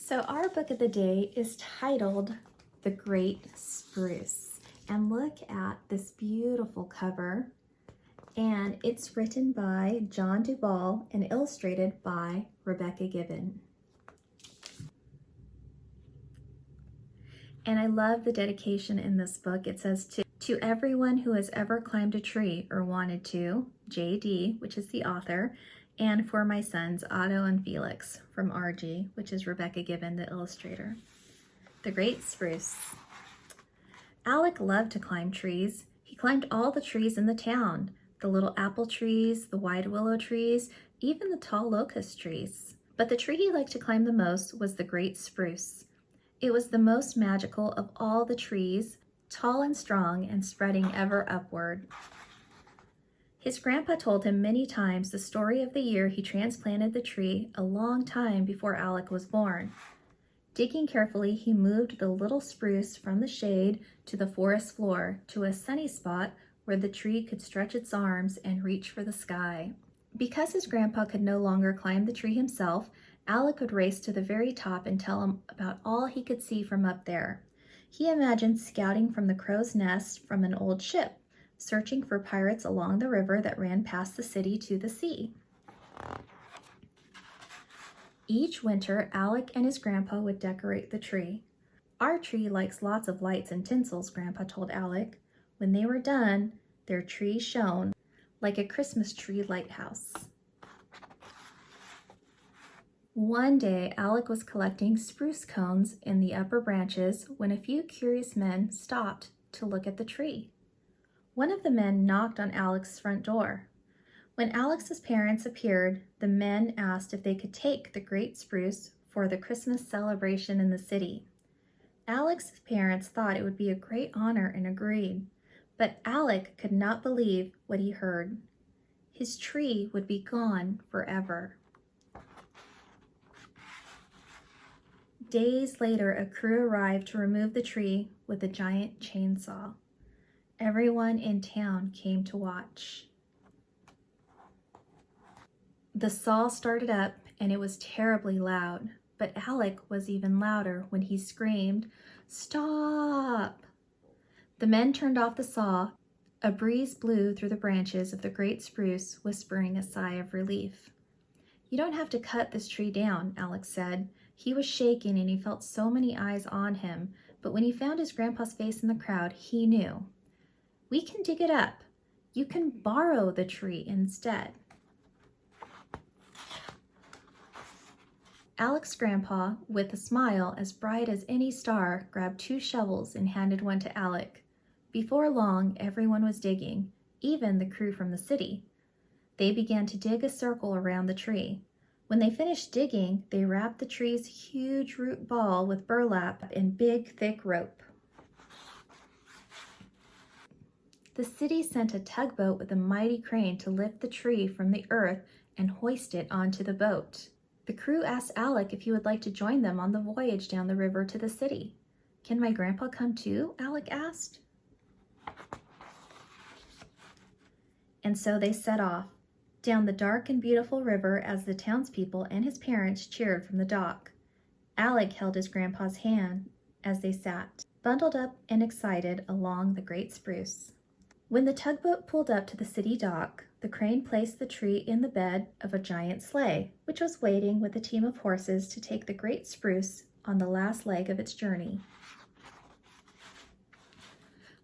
So our book of the day is titled The Great Spruce. And look at this beautiful cover. And it's written by John Duvall and illustrated by Rebecca Gibbon. And I love the dedication in this book. It says, to everyone who has ever climbed a tree or wanted to, J.D., which is the author, and for my sons, Otto and Felix, from R.G., which is Rebecca Gibbon, the illustrator. The Great Spruce. Alec loved to climb trees. He climbed all the trees in the town, the little apple trees, the wide willow trees, even the tall locust trees. But the tree he liked to climb the most was the Great Spruce. It was the most magical of all the trees, tall and strong and spreading ever upward. His grandpa told him many times the story of the year he transplanted the tree a long time before Alec was born. Digging carefully, he moved the little spruce from the shade to the forest floor to a sunny spot where the tree could stretch its arms and reach for the sky. Because his grandpa could no longer climb the tree himself, Alec would race to the very top and tell him about all he could see from up there. He imagined scouting from the crow's nest from an old ship, searching for pirates along the river that ran past the city to the sea. Each winter, Alec and his grandpa would decorate the tree. Our tree likes lots of lights and tinsels, Grandpa told Alec. When they were done, their tree shone like a Christmas tree lighthouse. One day, Alec was collecting spruce cones in the upper branches when a few curious men stopped to look at the tree. One of the men knocked on Alec's front door. When Alex's parents appeared, the men asked if they could take the Great Spruce for the Christmas celebration in the city. Alex's parents thought it would be a great honor and agreed, but Alec could not believe what he heard. His tree would be gone forever. Days later, a crew arrived to remove the tree with a giant chainsaw. Everyone in town came to watch. The saw started up and it was terribly loud, but Alec was even louder when he screamed, "Stop!" The men turned off the saw. A breeze blew through the branches of the great spruce, whispering a sigh of relief. "You don't have to cut this tree down," Alec said. He was shaking and he felt so many eyes on him, but when he found his grandpa's face in the crowd, he knew. "We can dig it up. You can borrow the tree instead." Alec's grandpa, with a smile as bright as any star, grabbed 2 shovels and handed one to Alec. Before long, everyone was digging, even the crew from the city. They began to dig a circle around the tree. When they finished digging, they wrapped the tree's huge root ball with burlap and big, thick rope. The city sent a tugboat with a mighty crane to lift the tree from the earth and hoist it onto the boat. The crew asked Alec if he would like to join them on the voyage down the river to the city. "Can my grandpa come too?" Alec asked. And so they set off, down the dark and beautiful river as the townspeople and his parents cheered from the dock. Alec held his grandpa's hand as they sat, bundled up and excited along the Great Spruce. When the tugboat pulled up to the city dock, the crane placed the tree in the bed of a giant sleigh, which was waiting with a team of horses to take the Great Spruce on the last leg of its journey.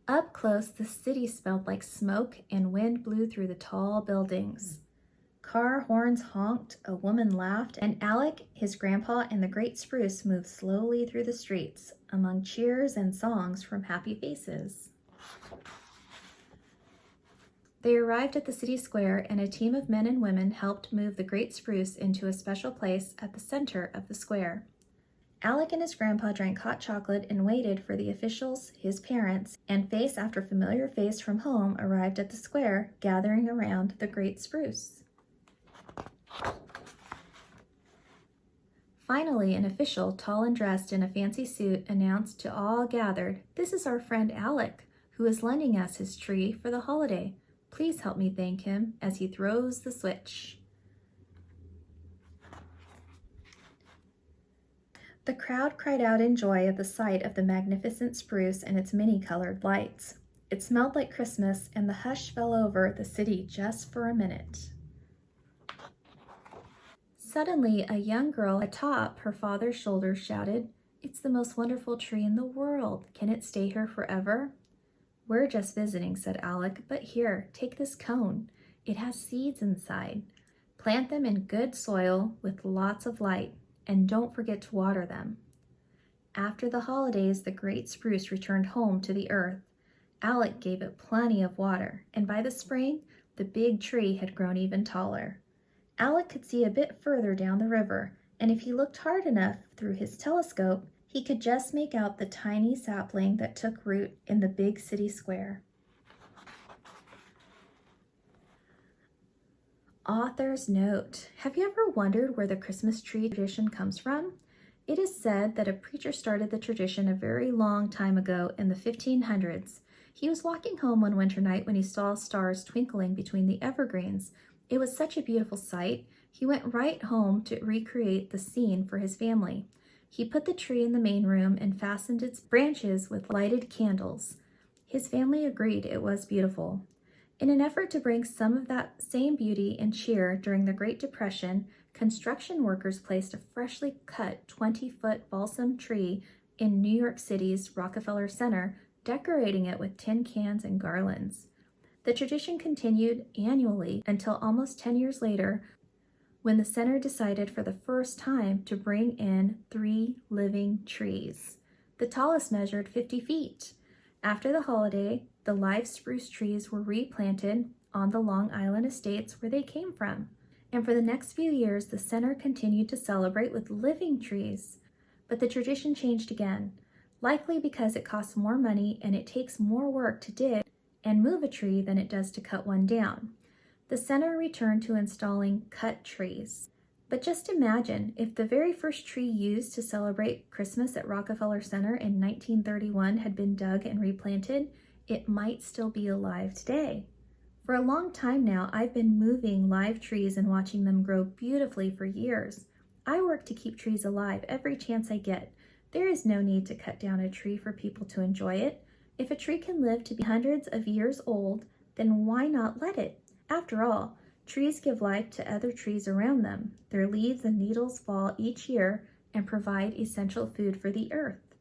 Up close, the city smelled like smoke and wind blew through the tall buildings. Car horns honked, a woman laughed, and Alec, his grandpa, and the Great Spruce moved slowly through the streets, among cheers and songs from happy faces. They arrived at the city square, and a team of men and women helped move the Great Spruce into a special place at the center of the square. Alec and his grandpa drank hot chocolate and waited for the officials, his parents, and face after familiar face from home arrived at the square, gathering around the Great Spruce. Finally, an official, tall and dressed in a fancy suit, announced to all gathered, "This is our friend Alec, who is lending us his tree for the holiday. Please help me thank him," as he throws the switch. The crowd cried out in joy at the sight of the magnificent spruce and its many colored lights. It smelled like Christmas, and the hush fell over the city just for a minute. Suddenly, a young girl atop her father's shoulder shouted, "It's the most wonderful tree in the world. Can it stay here forever?" "We're just visiting," said Alec, "but here, take this cone. It has seeds inside. Plant them in good soil with lots of light, and don't forget to water them." After the holidays, the great spruce returned home to the earth. Alec gave it plenty of water, and by the spring, the big tree had grown even taller. Alec could see a bit further down the river, and if he looked hard enough through his telescope, he could just make out the tiny sapling that took root in the big city square. Author's note: have you ever wondered where the Christmas tree tradition comes from? It is said that a preacher started the tradition a very long time ago in the 1500s. He was walking home one winter night when he saw stars twinkling between the evergreens. It was such a beautiful sight, he went right home to recreate the scene for his family. He put the tree in the main room and fastened its branches with lighted candles. His family agreed it was beautiful. In an effort to bring some of that same beauty and cheer during the Great Depression, construction workers placed a freshly cut 20-foot balsam tree in New York City's Rockefeller Center, decorating it with tin cans and garlands. The tradition continued annually until almost 10 years later, when the center decided for the first time to bring in 3 living trees. The tallest measured 50 feet. After the holiday, the live spruce trees were replanted on the Long Island estates where they came from. And for the next few years, the center continued to celebrate with living trees. But the tradition changed again, likely because it costs more money and it takes more work to dig and move a tree than it does to cut one down. The center returned to installing cut trees. But just imagine if the very first tree used to celebrate Christmas at Rockefeller Center in 1931 had been dug and replanted, it might still be alive today. For a long time now, I've been moving live trees and watching them grow beautifully for years. I work to keep trees alive every chance I get. There is no need to cut down a tree for people to enjoy it. If a tree can live to be hundreds of years old, then why not let it? After all, trees give life to other trees around them. Their leaves and needles fall each year and provide essential food for the earth.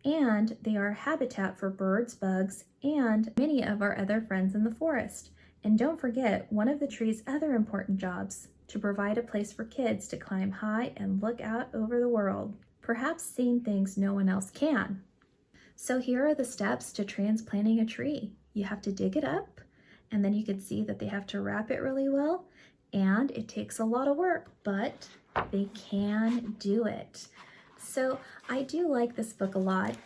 And they are a habitat for birds, bugs, and many of our other friends in the forest. And don't forget one of the tree's other important jobs, to provide a place for kids to climb high and look out over the world, perhaps seeing things no one else can. So here are the steps to transplanting a tree. You have to dig it up, and then you can see that they have to wrap it really well, and it takes a lot of work, but they can do it. So I do like this book a lot.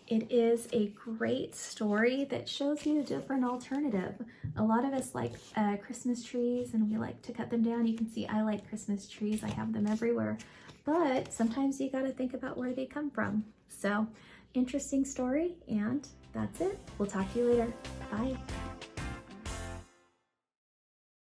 It is a great story that shows you a different alternative. A lot of us like Christmas trees and we like to cut them down. You can see I like Christmas trees. I have them everywhere. But sometimes you got to think about where they come from. So interesting story, and that's it. We'll talk to you later. Bye.